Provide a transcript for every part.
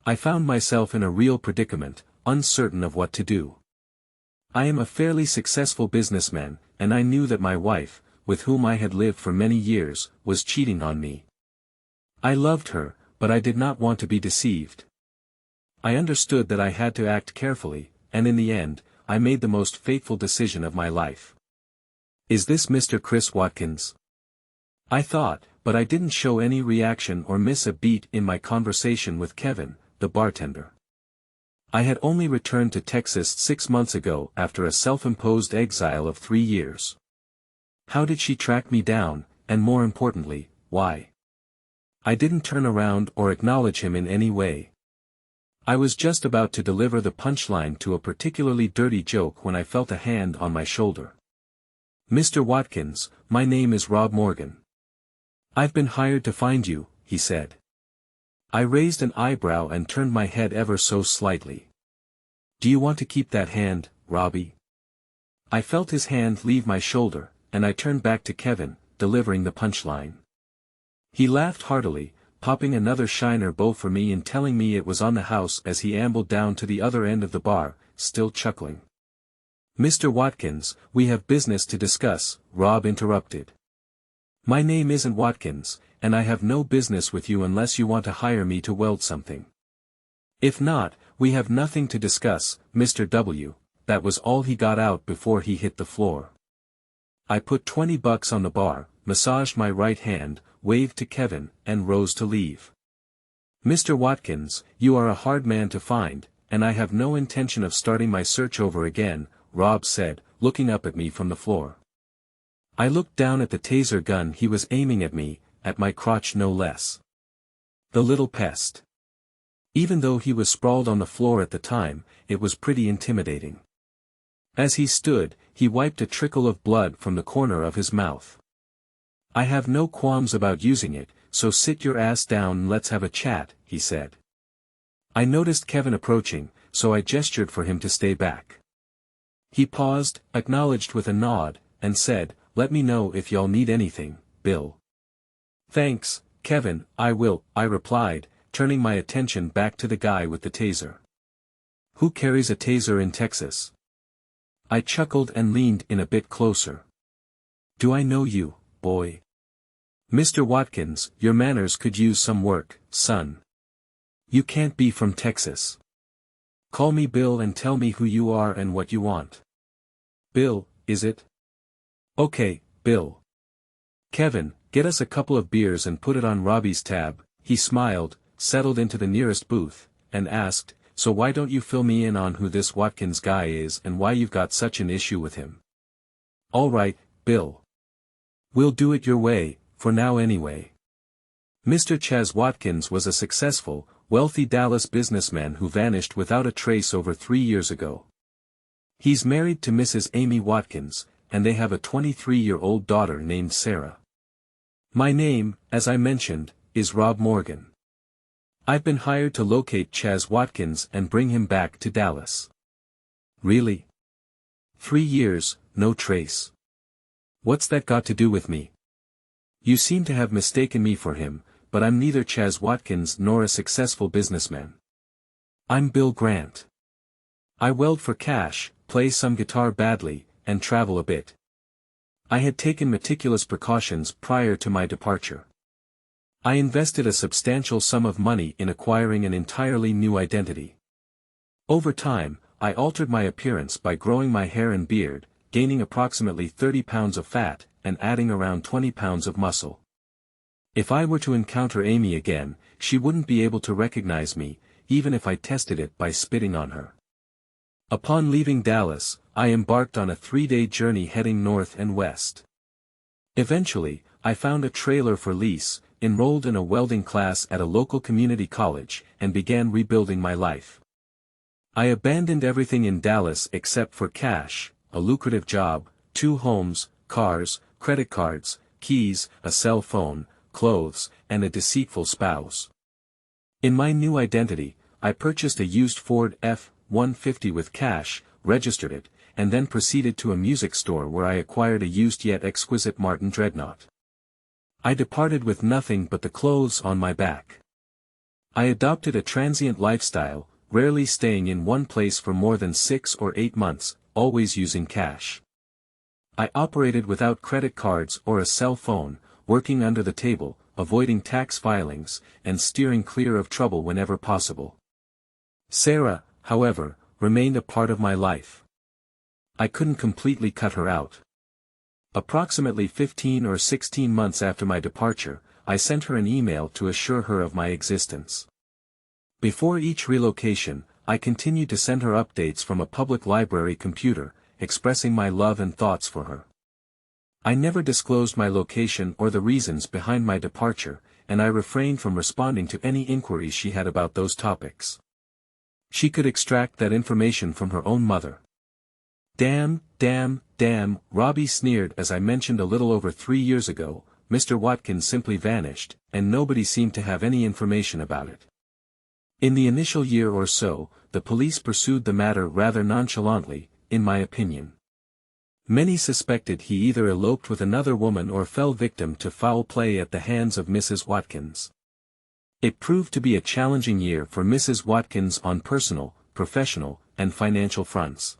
I found myself in a real predicament, uncertain of what to do. I am a fairly successful businessman, and I knew that my wife, with whom I had lived for many years, was cheating on me. I loved her, but I did not want to be deceived. I understood that I had to act carefully, and in the end, I made the most fateful decision of my life. "Is this Mr. Chris Watkins?" I thought, but I didn't show any reaction or miss a beat in my conversation with Kevin, the bartender. I had only returned to Texas 6 months ago after a self-imposed exile of 3 years. How did she track me down, and more importantly, why? I didn't turn around or acknowledge him in any way. I was just about to deliver the punchline to a particularly dirty joke when I felt a hand on my shoulder. "Mr. Watkins, my name is Rob Morgan. I've been hired to find you," he said. I raised an eyebrow and turned my head ever so slightly. "Do you want to keep that hand, Robbie?" I felt his hand leave my shoulder, and I turned back to Kevin, delivering the punchline. He laughed heartily, popping another shiner bow for me and telling me it was on the house as he ambled down to the other end of the bar, still chuckling. "Mr. Watkins, we have business to discuss," Rob interrupted. "My name isn't Watkins, and I have no business with you unless you want to hire me to weld something. If not, we have nothing to discuss, Mr. W." That was all he got out before he hit the floor. I put $20 on the bar, massaged my right hand, waved to Kevin, and rose to leave. "Mr. Watkins, you are a hard man to find, and I have no intention of starting my search over again," Rob said, looking up at me from the floor. I looked down at the taser gun he was aiming at me, at my crotch no less. The little pest. Even though he was sprawled on the floor at the time, it was pretty intimidating. As he stood, he wiped a trickle of blood from the corner of his mouth. "I have no qualms about using it, so sit your ass down and let's have a chat," he said. I noticed Kevin approaching, so I gestured for him to stay back. He paused, acknowledged with a nod, and said, "Let me know if y'all need anything, Bill." "Thanks, Kevin, I will," I replied, turning my attention back to the guy with the taser. "Who carries a taser in Texas?" I chuckled and leaned in a bit closer. "Do I know you, boy?" "Mr. Watkins, your manners could use some work, son. You can't be from Texas. Call me Bill and tell me who you are and what you want." "Bill, is it?" "Okay, Bill." "Kevin, get us a couple of beers and put it on Robbie's tab." He smiled, settled into the nearest booth, and asked, "So why don't you fill me in on who this Watkins guy is and why you've got such an issue with him?" "All right, Bill. We'll do it your way, for now anyway." Mr. Chaz Watkins was a successful, wealthy Dallas businessman who vanished without a trace over 3 years ago. He's married to Mrs. Amy Watkins, and they have a 23-year-old daughter named Sarah. My name, as I mentioned, is Rob Morgan. I've been hired to locate Chaz Watkins and bring him back to Dallas. "Really? 3 years, no trace. What's that got to do with me? You seem to have mistaken me for him, but I'm neither Chaz Watkins nor a successful businessman. I'm Bill Grant. I weld for cash, play some guitar badly, and travel a bit. I had taken meticulous precautions prior to my departure. I invested a substantial sum of money in acquiring an entirely new identity. Over time, I altered my appearance by growing my hair and beard, gaining approximately 30 pounds of fat, and adding around 20 pounds of muscle. If I were to encounter Amy again, she wouldn't be able to recognize me, even if I tested it by spitting on her. Upon leaving Dallas, I embarked on a 3-day journey heading north and west. Eventually, I found a trailer for lease, enrolled in a welding class at a local community college, and began rebuilding my life. I abandoned everything in Dallas except for cash, a lucrative job, 2 homes, cars, credit cards, keys, a cell phone, clothes, and a deceitful spouse. In my new identity, I purchased a used Ford F-150 with cash, registered it, and then proceeded to a music store where I acquired a used yet exquisite Martin Dreadnought. I departed with nothing but the clothes on my back. I adopted a transient lifestyle, rarely staying in one place for more than 6 or 8 months, always using cash. I operated without credit cards or a cell phone, working under the table, avoiding tax filings, and steering clear of trouble whenever possible. Sarah, however, remained a part of my life. I couldn't completely cut her out. Approximately 15 or 16 months after my departure, I sent her an email to assure her of my existence. Before each relocation, I continued to send her updates from a public library computer, expressing my love and thoughts for her. I never disclosed my location or the reasons behind my departure, and I refrained from responding to any inquiries she had about those topics. She could extract that information from her own mother. Damn, Robbie sneered as I mentioned a little over 3 years ago, Mr. Watkins simply vanished, and nobody seemed to have any information about it. In the initial year or so, the police pursued the matter rather nonchalantly, in my opinion. Many suspected he either eloped with another woman or fell victim to foul play at the hands of Mrs. Watkins. It proved to be a challenging year for Mrs. Watkins on personal, professional, and financial fronts.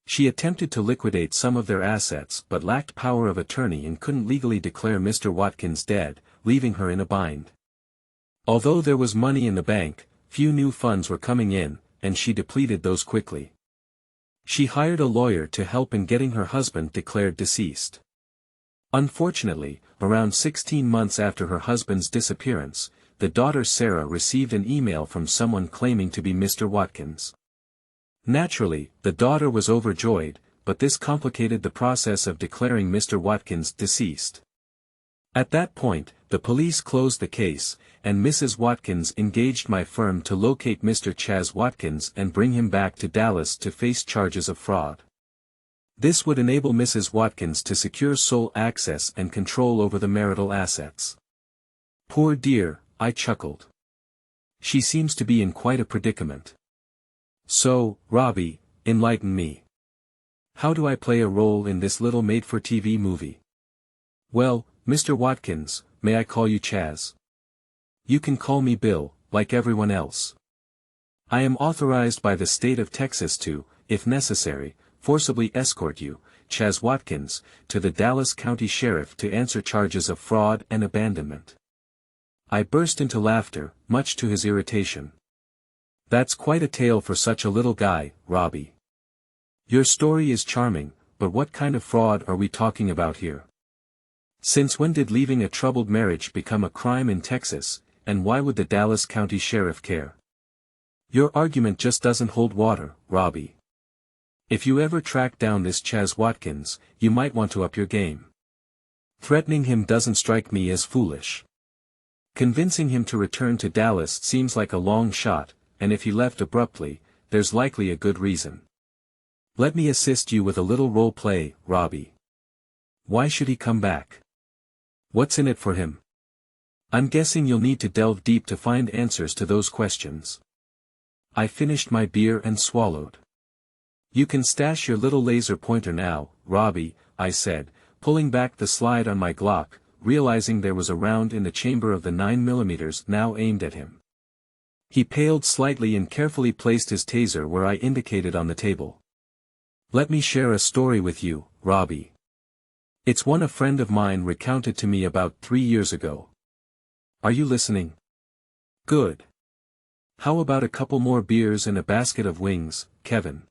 She attempted to liquidate some of their assets but lacked power of attorney and couldn't legally declare Mr. Watkins dead, leaving her in a bind. Although there was money in the bank, few new funds were coming in, and she depleted those quickly. She hired a lawyer to help in getting her husband declared deceased. Unfortunately, around 16 months after her husband's disappearance, the daughter Sarah received an email from someone claiming to be Mr. Watkins. Naturally, the daughter was overjoyed, but this complicated the process of declaring Mr. Watkins deceased. At that point, the police closed the case, and Mrs. Watkins engaged my firm to locate Mr. Chaz Watkins and bring him back to Dallas to face charges of fraud. This would enable Mrs. Watkins to secure sole access and control over the marital assets. Poor dear, I chuckled. She seems to be in quite a predicament. So, Robbie, enlighten me. How do I play a role in this little made-for-TV movie? Well, Mr. Watkins, may I call you Chaz? You can call me Bill, like everyone else. I am authorized by the state of Texas to, if necessary, forcibly escort you, Chaz Watkins, to the Dallas County Sheriff to answer charges of fraud and abandonment. I burst into laughter, much to his irritation. That's quite a tale for such a little guy, Robbie. Your story is charming, but what kind of fraud are we talking about here? Since when did leaving a troubled marriage become a crime in Texas, and why would the Dallas County Sheriff care? Your argument just doesn't hold water, Robbie. If you ever track down this Chaz Watkins, you might want to up your game. Threatening him doesn't strike me as foolish. Convincing him to return to Dallas seems like a long shot, and if he left abruptly, there's likely a good reason. Let me assist you with a little role play, Robbie. Why should he come back? What's in it for him? I'm guessing you'll need to delve deep to find answers to those questions. I finished my beer and swallowed. You can stash your little laser pointer now, Robbie, I said, pulling back the slide on my Glock, realizing there was a round in the chamber of the 9mm now aimed at him. He paled slightly and carefully placed his taser where I indicated on the table. Let me share a story with you, Robbie. It's one a friend of mine recounted to me about 3 years ago. Are you listening? Good. How about a couple more beers and a basket of wings, Kevin?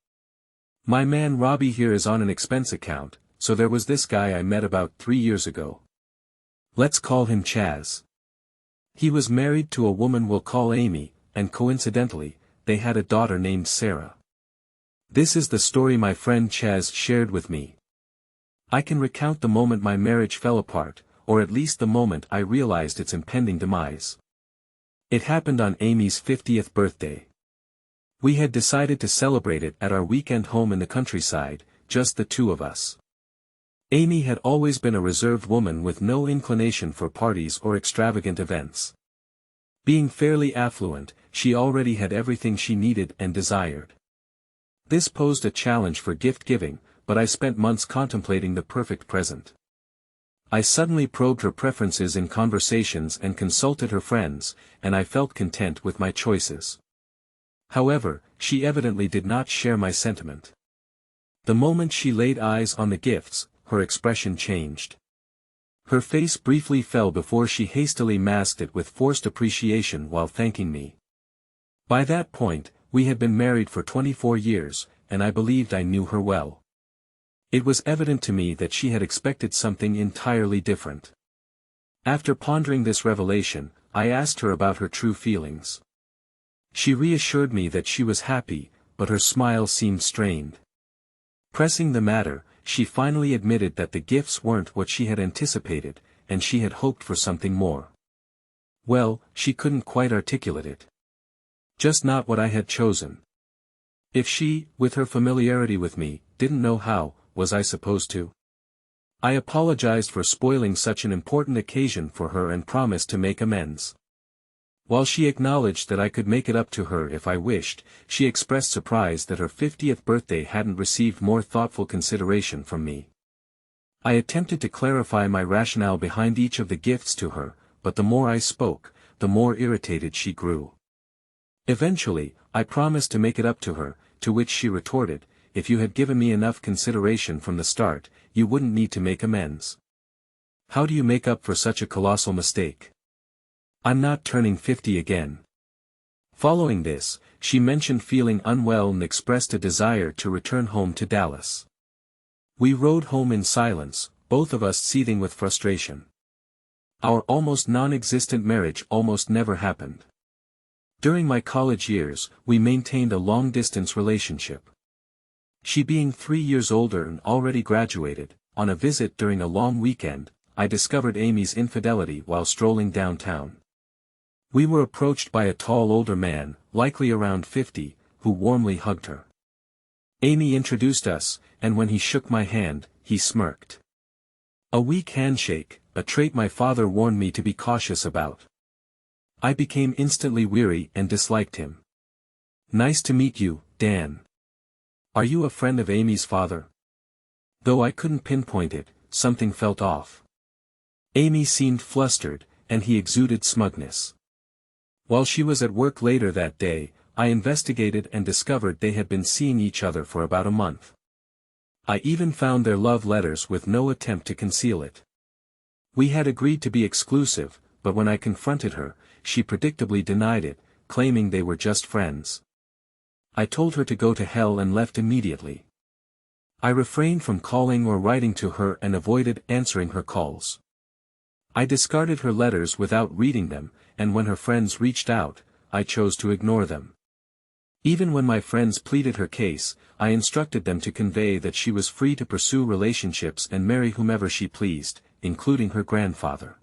My man Robbie here is on an expense account, so there was this guy I met about 3 years ago. Let's call him Chaz. He was married to a woman we'll call Amy, and coincidentally, they had a daughter named Sarah. This is the story my friend Chaz shared with me. I can recount the moment my marriage fell apart, or at least the moment I realized its impending demise. It happened on Amy's 50th birthday. We had decided to celebrate it at our weekend home in the countryside, just the two of us. Amy had always been a reserved woman with no inclination for parties or extravagant events. Being fairly affluent, she already had everything she needed and desired. This posed a challenge for gift-giving, but I spent months contemplating the perfect present. I suddenly probed her preferences in conversations and consulted her friends, and I felt content with my choices. However, she evidently did not share my sentiment. The moment she laid eyes on the gifts, her expression changed. Her face briefly fell before she hastily masked it with forced appreciation while thanking me. By that point, we had been married for 24 years, and I believed I knew her well. It was evident to me that she had expected something entirely different. After pondering this revelation, I asked her about her true feelings. She reassured me that she was happy, but her smile seemed strained. Pressing the matter, she finally admitted that the gifts weren't what she had anticipated, and she had hoped for something more. Well, she couldn't quite articulate it. Just not what I had chosen. If she, with her familiarity with me, didn't know how, was I supposed to? I apologized for spoiling such an important occasion for her and promised to make amends. While she acknowledged that I could make it up to her if I wished, she expressed surprise that her 50th birthday hadn't received more thoughtful consideration from me. I attempted to clarify my rationale behind each of the gifts to her, but the more I spoke, the more irritated she grew. Eventually, I promised to make it up to her, to which she retorted, "If you had given me enough consideration from the start, you wouldn't need to make amends. How do you make up for such a colossal mistake? I'm not turning 50 again." Following this, she mentioned feeling unwell and expressed a desire to return home to Dallas. We rode home in silence, both of us seething with frustration. Our almost non-existent marriage almost never happened. During my college years, we maintained a long-distance relationship. She being 3 years older and already graduated, on a visit during a long weekend, I discovered Amy's infidelity while strolling downtown. We were approached by a tall older man, likely around 50, who warmly hugged her. Amy introduced us, and when he shook my hand, he smirked. A weak handshake, a trait my father warned me to be cautious about. I became instantly weary and disliked him. "Nice to meet you, Dan. Are you a friend of Amy's father?" Though I couldn't pinpoint it, something felt off. Amy seemed flustered, and he exuded smugness. While she was at work later that day, I investigated and discovered they had been seeing each other for about a month. I even found their love letters with no attempt to conceal it. We had agreed to be exclusive, but when I confronted her, she predictably denied it, claiming they were just friends. I told her to go to hell and left immediately. I refrained from calling or writing to her and avoided answering her calls. I discarded her letters without reading them, and when her friends reached out, I chose to ignore them. Even when my friends pleaded her case, I instructed them to convey that she was free to pursue relationships and marry whomever she pleased, including her grandfather.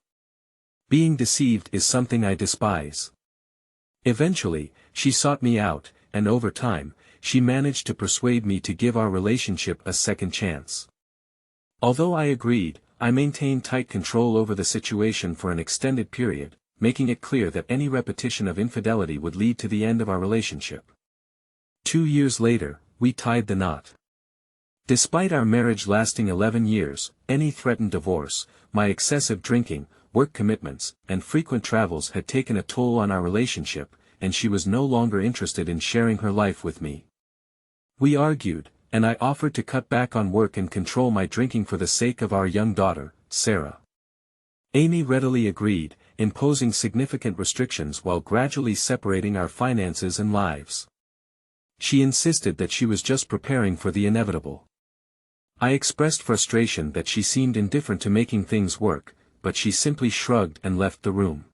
Being deceived is something I despise. Eventually, she sought me out, and over time, she managed to persuade me to give our relationship a second chance. Although I agreed, I maintained tight control over the situation for an extended period, making it clear that any repetition of infidelity would lead to the end of our relationship. 2 years later, we tied the knot. Despite our marriage lasting 11 years, any threatened divorce, my excessive drinking, work commitments, and frequent travels had taken a toll on our relationship, and she was no longer interested in sharing her life with me. We argued, and I offered to cut back on work and control my drinking for the sake of our young daughter, Sarah. Amy readily agreed, imposing significant restrictions while gradually separating our finances and lives. She insisted that she was just preparing for the inevitable. I expressed frustration that she seemed indifferent to making things work, but she simply shrugged and left the room.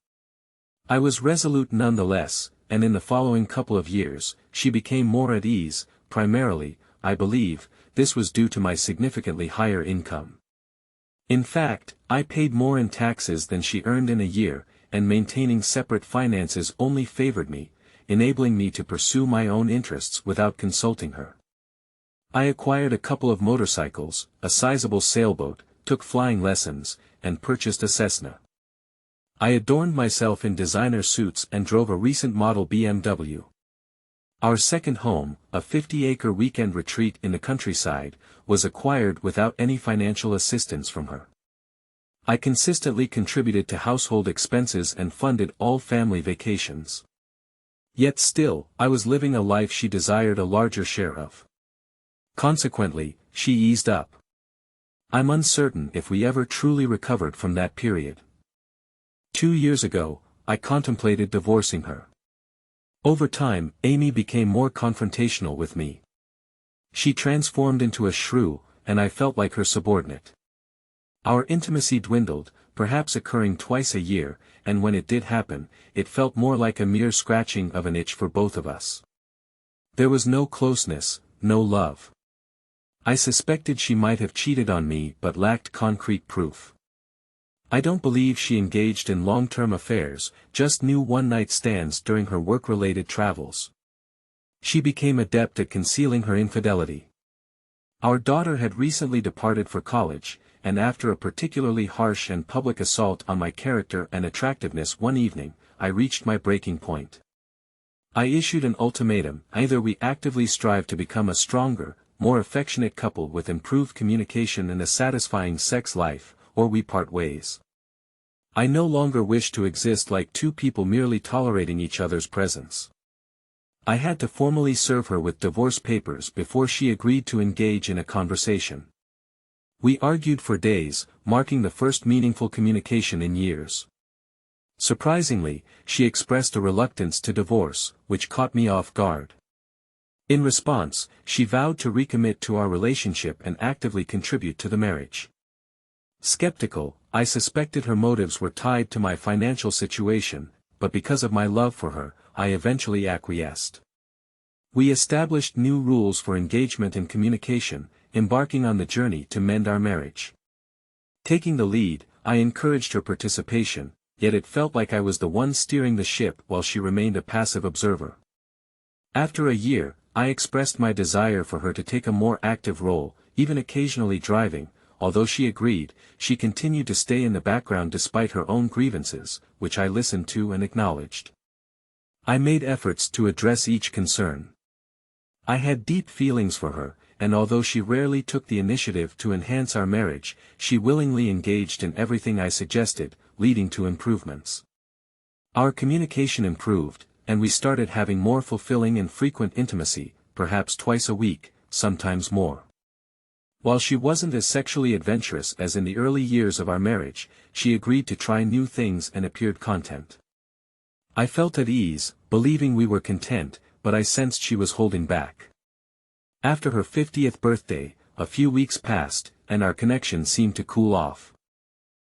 I was resolute nonetheless, and in the following couple of years, she became more at ease. Primarily, I believe, this was due to my significantly higher income. In fact, I paid more in taxes than she earned in a year, and maintaining separate finances only favored me, enabling me to pursue my own interests without consulting her. I acquired a couple of motorcycles, a sizable sailboat, took flying lessons, and purchased a Cessna. I adorned myself in designer suits and drove a recent model BMW. Our second home, a 50-acre weekend retreat in the countryside, was acquired without any financial assistance from her. I consistently contributed to household expenses and funded all family vacations. Yet still, I was living a life she desired a larger share of. Consequently, she eased up. I'm uncertain if we ever truly recovered from that period. 2 years ago, I contemplated divorcing her. Over time, Amy became more confrontational with me. She transformed into a shrew, and I felt like her subordinate. Our intimacy dwindled, perhaps occurring twice a year, and when it did happen, it felt more like a mere scratching of an itch for both of us. There was no closeness, no love. I suspected she might have cheated on me but lacked concrete proof. I don't believe she engaged in long-term affairs, just new one-night stands during her work-related travels. She became adept at concealing her infidelity. Our daughter had recently departed for college, and after a particularly harsh and public assault on my character and attractiveness one evening, I reached my breaking point. I issued an ultimatum: either we actively strive to become a stronger, more affectionate couple with improved communication and a satisfying sex life, or we part ways. I no longer wish to exist like two people merely tolerating each other's presence. I had to formally serve her with divorce papers before she agreed to engage in a conversation. We argued for days, marking the first meaningful communication in years. Surprisingly, she expressed a reluctance to divorce, which caught me off guard. In response, she vowed to recommit to our relationship and actively contribute to the marriage. Skeptical, I suspected her motives were tied to my financial situation, but because of my love for her, I eventually acquiesced. We established new rules for engagement and communication, embarking on the journey to mend our marriage. Taking the lead, I encouraged her participation, yet it felt like I was the one steering the ship while she remained a passive observer. After a year, I expressed my desire for her to take a more active role, even occasionally driving. Although she agreed, she continued to stay in the background despite her own grievances, which I listened to and acknowledged. I made efforts to address each concern. I had deep feelings for her, and although she rarely took the initiative to enhance our marriage, she willingly engaged in everything I suggested, leading to improvements. Our communication improved, and we started having more fulfilling and frequent intimacy, perhaps twice a week, sometimes more. While she wasn't as sexually adventurous as in the early years of our marriage, she agreed to try new things and appeared content. I felt at ease, believing we were content, but I sensed she was holding back. After her 50th birthday, a few weeks passed, and our connection seemed to cool off.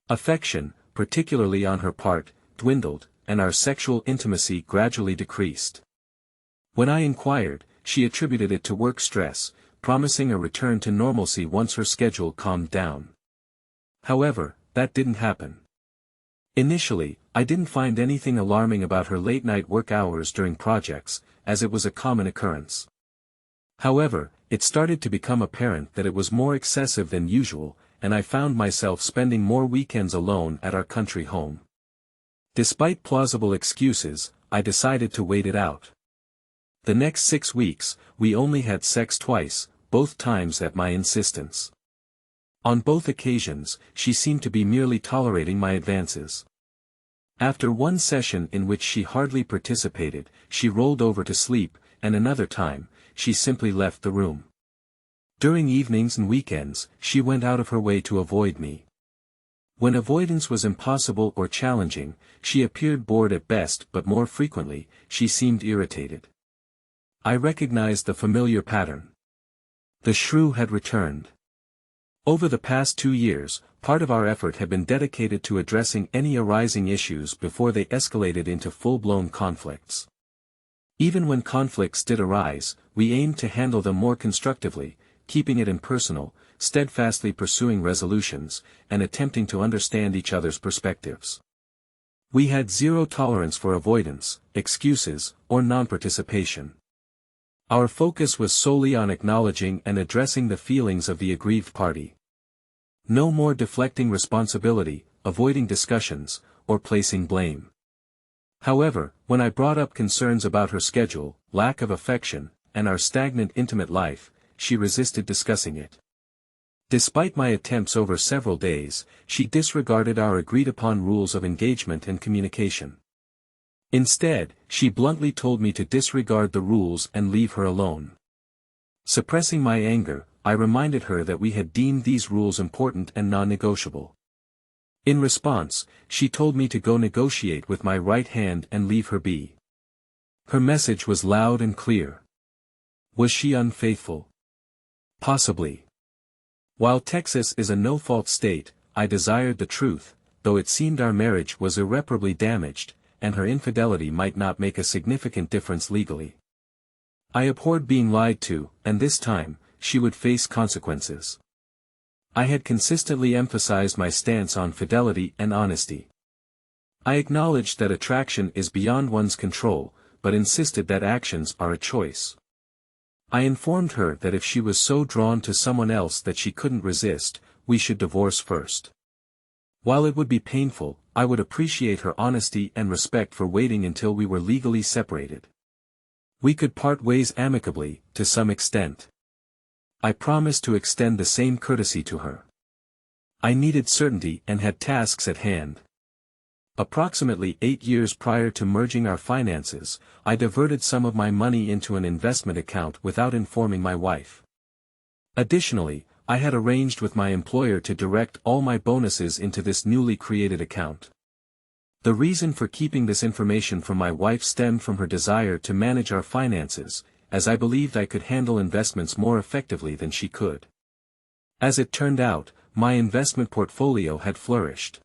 Affection, particularly on her part, dwindled, and our sexual intimacy gradually decreased. When I inquired, she attributed it to work stress, promising a return to normalcy once her schedule calmed down. However, that didn't happen. Initially, I didn't find anything alarming about her late-night work hours during projects, as it was a common occurrence. However, it started to become apparent that it was more excessive than usual, and I found myself spending more weekends alone at our country home. Despite plausible excuses, I decided to wait it out. The next 6 weeks, we only had sex twice, both times at my insistence. On both occasions, she seemed to be merely tolerating my advances. After one session in which she hardly participated, she rolled over to sleep, and another time, she simply left the room. During evenings and weekends, she went out of her way to avoid me. When avoidance was impossible or challenging, she appeared bored at best, but more frequently, she seemed irritated. I recognized the familiar pattern. The shrew had returned. Over the past 2 years, part of our effort had been dedicated to addressing any arising issues before they escalated into full-blown conflicts. Even when conflicts did arise, we aimed to handle them more constructively, keeping it impersonal, steadfastly pursuing resolutions, and attempting to understand each other's perspectives. We had zero tolerance for avoidance, excuses, or non-participation. Our focus was solely on acknowledging and addressing the feelings of the aggrieved party. No more deflecting responsibility, avoiding discussions, or placing blame. However, when I brought up concerns about her schedule, lack of affection, and our stagnant intimate life, she resisted discussing it. Despite my attempts over several days, she disregarded our agreed-upon rules of engagement and communication. Instead, she bluntly told me to disregard the rules and leave her alone. Suppressing my anger, I reminded her that we had deemed these rules important and non-negotiable. In response, she told me to go negotiate with my right hand and leave her be. Her message was loud and clear. Was she unfaithful? Possibly. While Texas is a no-fault state, I desired the truth, though it seemed our marriage was irreparably damaged, and her infidelity might not make a significant difference legally. I abhorred being lied to, and this time, she would face consequences. I had consistently emphasized my stance on fidelity and honesty. I acknowledged that attraction is beyond one's control, but insisted that actions are a choice. I informed her that if she was so drawn to someone else that she couldn't resist, we should divorce first. While it would be painful, I would appreciate her honesty and respect for waiting until we were legally separated. We could part ways amicably, to some extent. I promised to extend the same courtesy to her. I needed certainty and had tasks at hand. Approximately 8 years prior to merging our finances, I diverted some of my money into an investment account without informing my wife. Additionally, I had arranged with my employer to direct all my bonuses into this newly created account. The reason for keeping this information from my wife stemmed from her desire to manage our finances, as I believed I could handle investments more effectively than she could. As it turned out, my investment portfolio had flourished.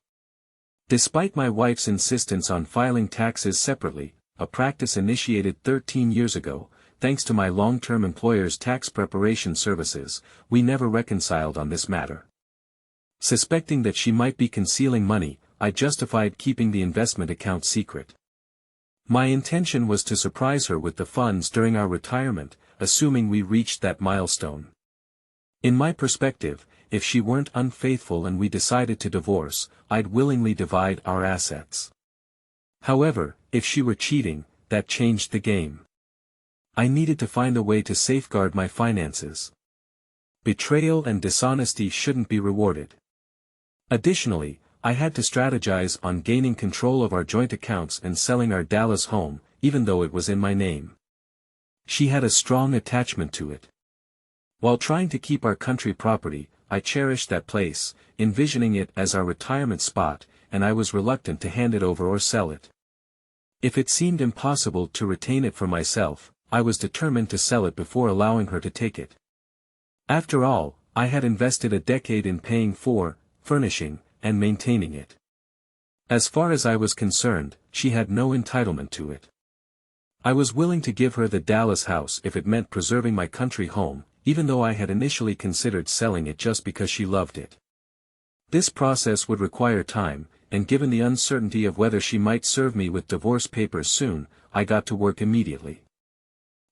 Despite my wife's insistence on filing taxes separately, a practice initiated 13 years ago, thanks to my long-term employer's tax preparation services, we never reconciled on this matter. Suspecting that she might be concealing money, I justified keeping the investment account secret. My intention was to surprise her with the funds during our retirement, assuming we reached that milestone. In my perspective, if she weren't unfaithful and we decided to divorce, I'd willingly divide our assets. However, if she were cheating, that changed the game. I needed to find a way to safeguard my finances. Betrayal and dishonesty shouldn't be rewarded. Additionally, I had to strategize on gaining control of our joint accounts and selling our Dallas home, even though it was in my name. She had a strong attachment to it. While trying to keep our country property, I cherished that place, envisioning it as our retirement spot, and I was reluctant to hand it over or sell it. If it seemed impossible to retain it for myself, I was determined to sell it before allowing her to take it. After all, I had invested a decade in paying for, furnishing, and maintaining it. As far as I was concerned, she had no entitlement to it. I was willing to give her the Dallas house if it meant preserving my country home, even though I had initially considered selling it just because she loved it. This process would require time, and given the uncertainty of whether she might serve me with divorce papers soon, I got to work immediately.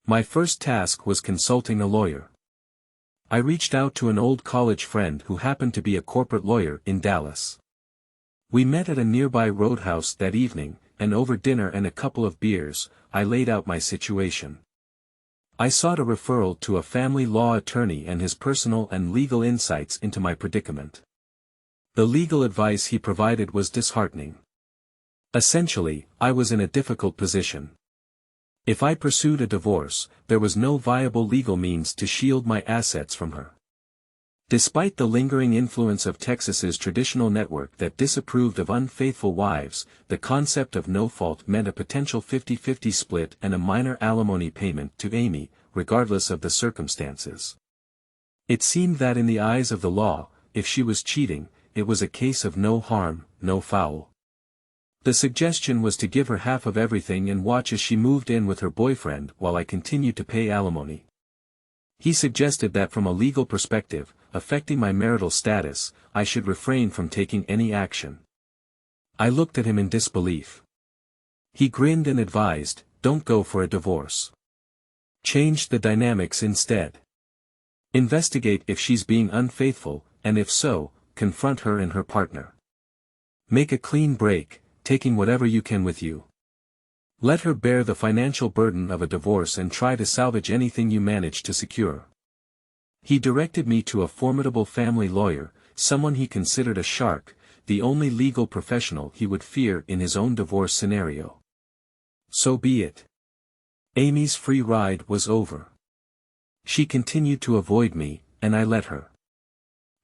My first task was consulting a lawyer. I reached out to an old college friend who happened to be a corporate lawyer in Dallas. We met at a nearby roadhouse that evening, and over dinner and a couple of beers, I laid out my situation. I sought a referral to a family law attorney and his personal and legal insights into my predicament. The legal advice he provided was disheartening. Essentially, I was in a difficult position. If I pursued a divorce, there was no viable legal means to shield my assets from her. Despite the lingering influence of Texas's traditional network that disapproved of unfaithful wives, the concept of no fault meant a potential 50-50 split and a minor alimony payment to Amy, regardless of the circumstances. It seemed that in the eyes of the law, if she was cheating, it was a case of no harm, no foul. The suggestion was to give her half of everything and watch as she moved in with her boyfriend while I continued to pay alimony. He suggested that from a legal perspective, affecting my marital status, I should refrain from taking any action. I looked at him in disbelief. He grinned and advised, "Don't go for a divorce. Change the dynamics instead. Investigate if she's being unfaithful, and if so, confront her and her partner. Make a clean break, taking whatever you can with you. Let her bear the financial burden of a divorce and try to salvage anything you manage to secure." He directed me to a formidable family lawyer, someone he considered a shark, the only legal professional he would fear in his own divorce scenario. So be it. Amy's free ride was over. She continued to avoid me, and I let her.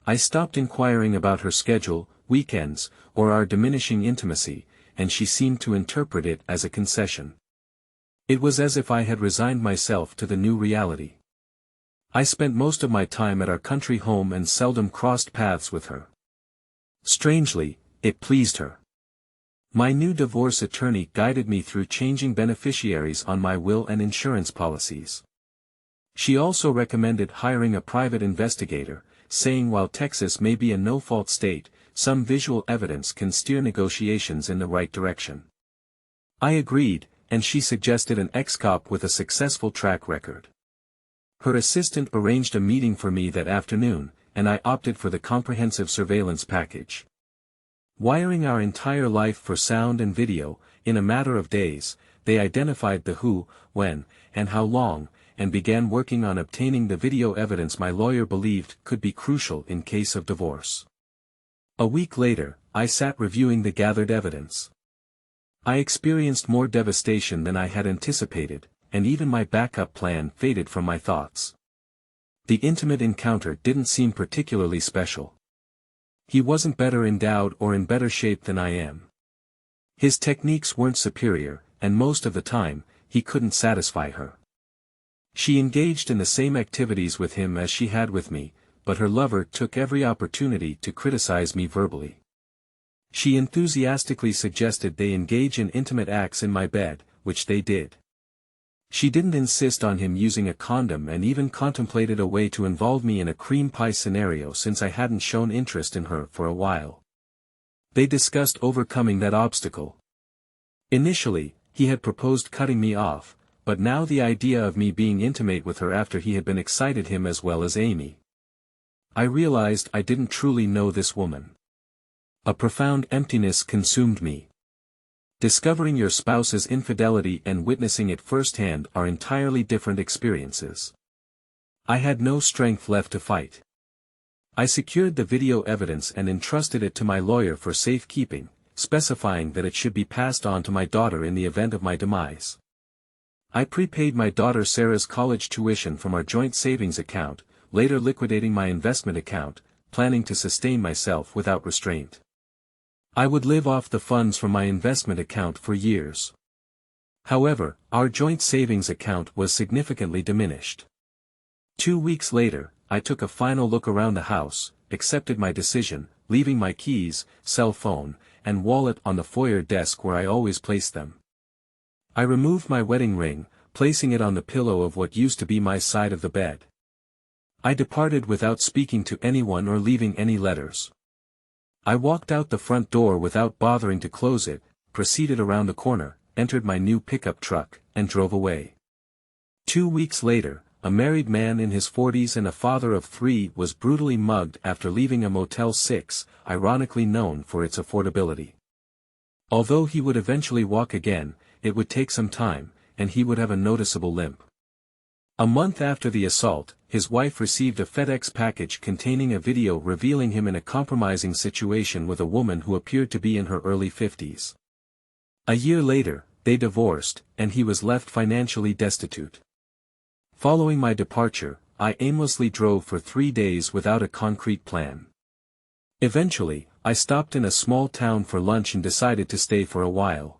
I stopped inquiring about her schedule, weekends, or our diminishing intimacy, and she seemed to interpret it as a concession. It was as if I had resigned myself to the new reality. I spent most of my time at our country home and seldom crossed paths with her. Strangely, it pleased her. My new divorce attorney guided me through changing beneficiaries on my will and insurance policies. She also recommended hiring a private investigator, saying while Texas may be a no-fault state, some visual evidence can steer negotiations in the right direction. I agreed, and she suggested an ex-cop with a successful track record. Her assistant arranged a meeting for me that afternoon, and I opted for the comprehensive surveillance package. Wiring our entire life for sound and video, in a matter of days, they identified the who, when, and how long, and began working on obtaining the video evidence my lawyer believed could be crucial in case of divorce. A week later, I sat reviewing the gathered evidence. I experienced more devastation than I had anticipated, and even my backup plan faded from my thoughts. The intimate encounter didn't seem particularly special. He wasn't better endowed or in better shape than I am. His techniques weren't superior, and most of the time, he couldn't satisfy her. She engaged in the same activities with him as she had with me, but her lover took every opportunity to criticize me verbally. She enthusiastically suggested they engage in intimate acts in my bed, which they did. She didn't insist on him using a condom and even contemplated a way to involve me in a cream pie scenario since I hadn't shown interest in her for a while. They discussed overcoming that obstacle. Initially, he had proposed cutting me off, but now the idea of me being intimate with her after he had been excited him as well as Amy. I realized I didn't truly know this woman. A profound emptiness consumed me. Discovering your spouse's infidelity and witnessing it firsthand are entirely different experiences. I had no strength left to fight. I secured the video evidence and entrusted it to my lawyer for safekeeping, specifying that it should be passed on to my daughter in the event of my demise. I prepaid my daughter Sarah's college tuition from our joint savings account, later liquidating my investment account, planning to sustain myself without restraint. I would live off the funds from my investment account for years. However, our joint savings account was significantly diminished. 2 weeks later, I took a final look around the house, accepted my decision, leaving my keys, cell phone, and wallet on the foyer desk where I always placed them. I removed my wedding ring, placing it on the pillow of what used to be my side of the bed. I departed without speaking to anyone or leaving any letters. I walked out the front door without bothering to close it, proceeded around the corner, entered my new pickup truck, and drove away. 2 weeks later, a married man in his 40s and a father of 3 was brutally mugged after leaving a Motel 6, ironically known for its affordability. Although he would eventually walk again, it would take some time, and he would have a noticeable limp. A month after the assault, his wife received a FedEx package containing a video revealing him in a compromising situation with a woman who appeared to be in her early 50s. A year later, they divorced, and he was left financially destitute. Following my departure, I aimlessly drove for 3 days without a concrete plan. Eventually, I stopped in a small town for lunch and decided to stay for a while.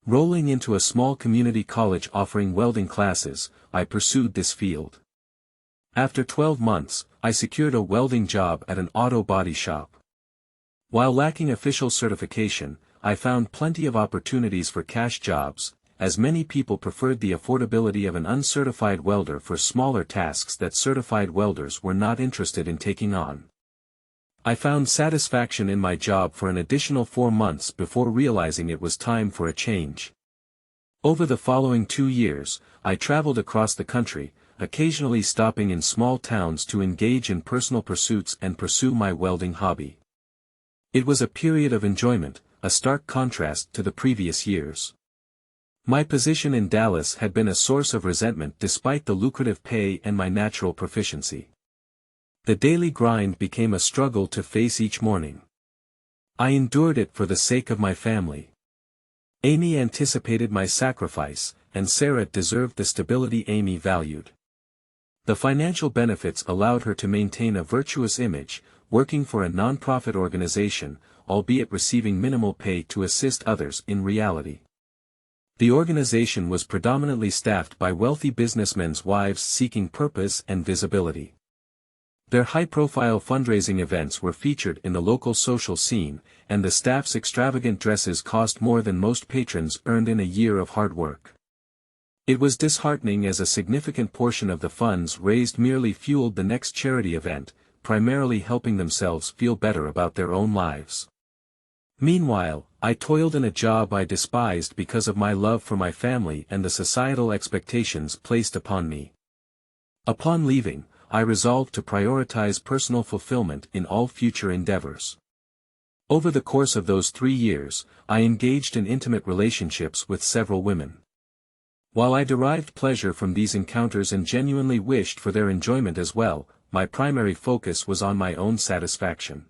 Rolling into a small community college offering welding classes, I pursued this field. After 12 months, I secured a welding job at an auto body shop. While lacking official certification, I found plenty of opportunities for cash jobs, as many people preferred the affordability of an uncertified welder for smaller tasks that certified welders were not interested in taking on. I found satisfaction in my job for an additional 4 months before realizing it was time for a change. Over the following 2 years, I traveled across the country, occasionally stopping in small towns to engage in personal pursuits and pursue my welding hobby. It was a period of enjoyment, a stark contrast to the previous years. My position in Dallas had been a source of resentment despite the lucrative pay and my natural proficiency. The daily grind became a struggle to face each morning. I endured it for the sake of my family. Amy anticipated my sacrifice, and Sarah deserved the stability Amy valued. The financial benefits allowed her to maintain a virtuous image, working for a non-profit organization, albeit receiving minimal pay to assist others in reality. The organization was predominantly staffed by wealthy businessmen's wives seeking purpose and visibility. Their high-profile fundraising events were featured in the local social scene, and the staff's extravagant dresses cost more than most patrons earned in a year of hard work. It was disheartening as a significant portion of the funds raised merely fueled the next charity event, primarily helping themselves feel better about their own lives. Meanwhile, I toiled in a job I despised because of my love for my family and the societal expectations placed upon me. Upon leaving, I resolved to prioritize personal fulfillment in all future endeavors. Over the course of those 3 years, I engaged in intimate relationships with several women. While I derived pleasure from these encounters and genuinely wished for their enjoyment as well, my primary focus was on my own satisfaction.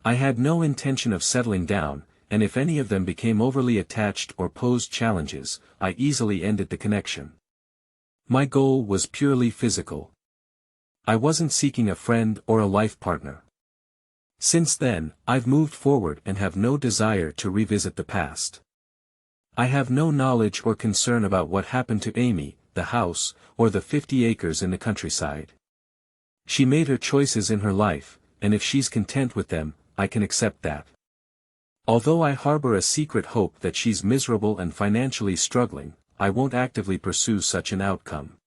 I had no intention of settling down, and if any of them became overly attached or posed challenges, I easily ended the connection. My goal was purely physical. I wasn't seeking a friend or a life partner. Since then, I've moved forward and have no desire to revisit the past. I have no knowledge or concern about what happened to Amy, the house, or the 50 acres in the countryside. She made her choices in her life, and if she's content with them, I can accept that. Although I harbor a secret hope that she's miserable and financially struggling, I won't actively pursue such an outcome.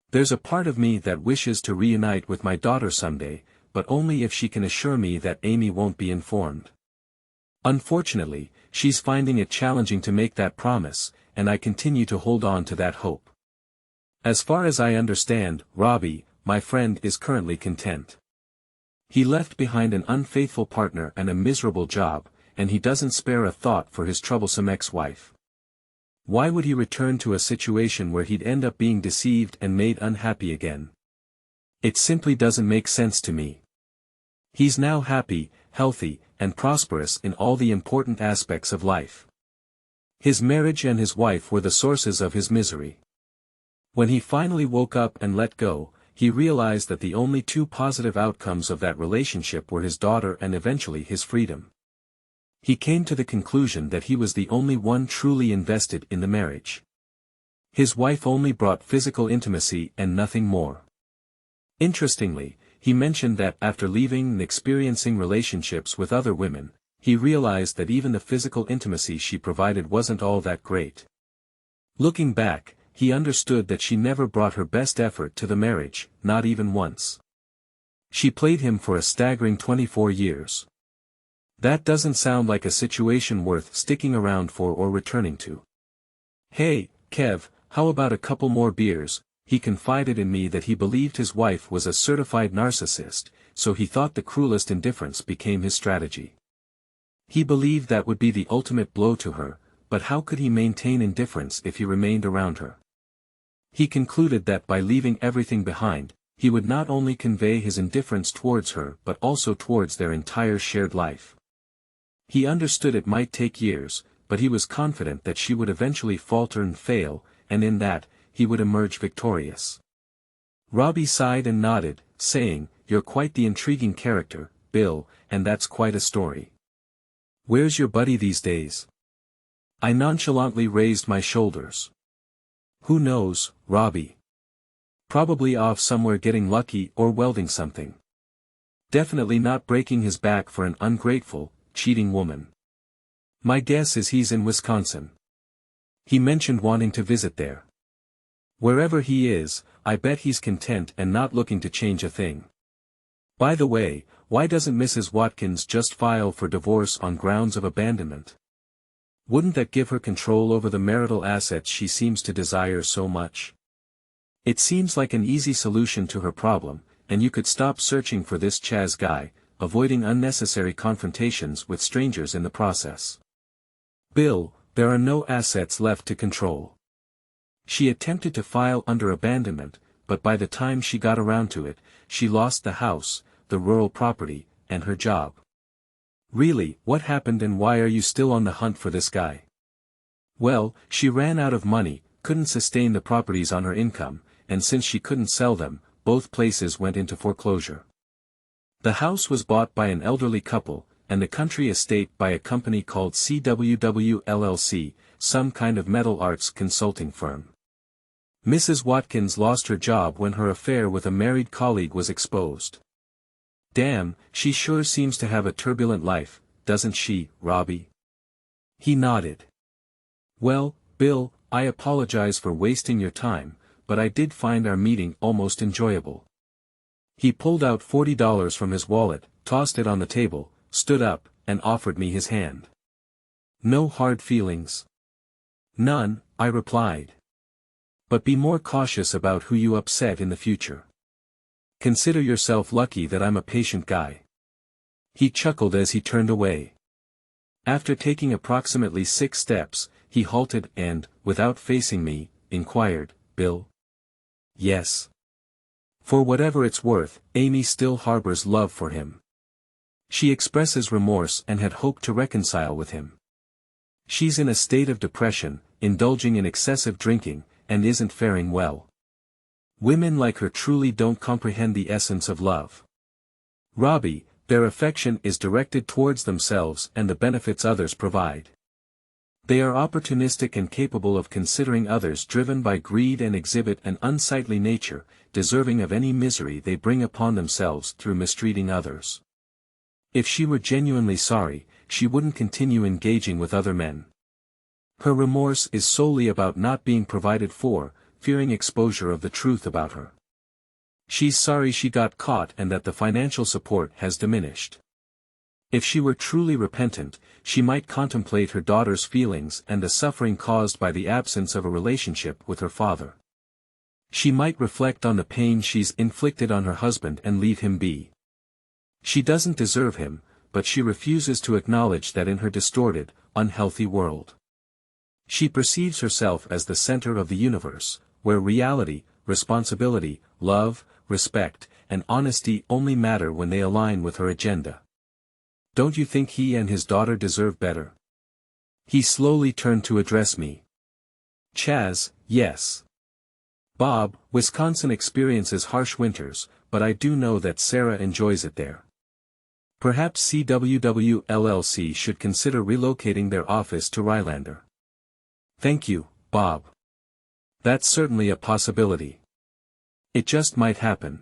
There's a part of me that wishes to reunite with my daughter someday, but only if she can assure me that Amy won't be informed. Unfortunately, she's finding it challenging to make that promise, and I continue to hold on to that hope. As far as I understand, Robbie, my friend, is currently content. He left behind an unfaithful partner and a miserable job, and he doesn't spare a thought for his troublesome ex-wife. Why would he return to a situation where he'd end up being deceived and made unhappy again? It simply doesn't make sense to me. He's now happy, healthy, and prosperous in all the important aspects of life. His marriage and his wife were the sources of his misery. When he finally woke up and let go, he realized that the only 2 positive outcomes of that relationship were his daughter and eventually his freedom. He came to the conclusion that he was the only one truly invested in the marriage. His wife only brought physical intimacy and nothing more. Interestingly, he mentioned that after leaving and experiencing relationships with other women, he realized that even the physical intimacy she provided wasn't all that great. Looking back, he understood that she never brought her best effort to the marriage, not even once. She played him for a staggering 24 years. That doesn't sound like a situation worth sticking around for or returning to. "Hey, Kev, how about a couple more beers?" He confided in me that he believed his wife was a certified narcissist, so he thought the cruelest indifference became his strategy. He believed that would be the ultimate blow to her, but how could he maintain indifference if he remained around her? He concluded that by leaving everything behind, he would not only convey his indifference towards her but also towards their entire shared life. He understood it might take years, but he was confident that she would eventually falter and fail, and in that, he would emerge victorious. Robbie sighed and nodded, saying, "You're quite the intriguing character, Bill, and that's quite a story. Where's your buddy these days?" I nonchalantly raised my shoulders. "Who knows, Robbie? Probably off somewhere getting lucky or welding something. Definitely not breaking his back for an ungrateful, cheating woman. My guess is he's in Wisconsin. He mentioned wanting to visit there. Wherever he is, I bet he's content and not looking to change a thing. By the way, why doesn't Mrs. Watkins just file for divorce on grounds of abandonment? Wouldn't that give her control over the marital assets she seems to desire so much? It seems like an easy solution to her problem, and you could stop searching for this Chaz guy, avoiding unnecessary confrontations with strangers in the process. Bill, there are no assets left to control. She attempted to file under abandonment, but by the time she got around to it, she lost the house, the rural property, and her job. Really, what happened and why are you still on the hunt for this guy? Well, she ran out of money, couldn't sustain the properties on her income, and since she couldn't sell them, both places went into foreclosure. The house was bought by an elderly couple, and the country estate by a company called CWW LLC, some kind of metal arts consulting firm. Mrs. Watkins lost her job when her affair with a married colleague was exposed. Damn, she sure seems to have a turbulent life, doesn't she, Robbie? He nodded. Well, Bill, I apologize for wasting your time, but I did find our meeting almost enjoyable. He pulled out $40 from his wallet, tossed it on the table, stood up, and offered me his hand. No hard feelings? None, I replied. But be more cautious about who you upset in the future. Consider yourself lucky that I'm a patient guy. He chuckled as he turned away. After taking approximately 6 steps, he halted and, without facing me, inquired, Bill? Yes. For whatever it's worth, Amy still harbors love for him. She expresses remorse and had hoped to reconcile with him. She's in a state of depression, indulging in excessive drinking, and isn't faring well. Women like her truly don't comprehend the essence of love. Robbie, their affection is directed towards themselves and the benefits others provide. They are opportunistic and capable of considering others driven by greed and exhibit an unsightly nature, deserving of any misery they bring upon themselves through mistreating others. If she were genuinely sorry, she wouldn't continue engaging with other men. Her remorse is solely about not being provided for, fearing exposure of the truth about her. She's sorry she got caught and that the financial support has diminished. If she were truly repentant, she might contemplate her daughter's feelings and the suffering caused by the absence of a relationship with her father. She might reflect on the pain she's inflicted on her husband and leave him be. She doesn't deserve him, but she refuses to acknowledge that in her distorted, unhealthy world. She perceives herself as the center of the universe, where reality, responsibility, love, respect, and honesty only matter when they align with her agenda. Don't you think he and his daughter deserve better? He slowly turned to address me. Chaz, yes. Bob, Wisconsin experiences harsh winters, but I do know that Sarah enjoys it there. Perhaps CWW LLC should consider relocating their office to Rylander. Thank you, Bob. That's certainly a possibility. It just might happen.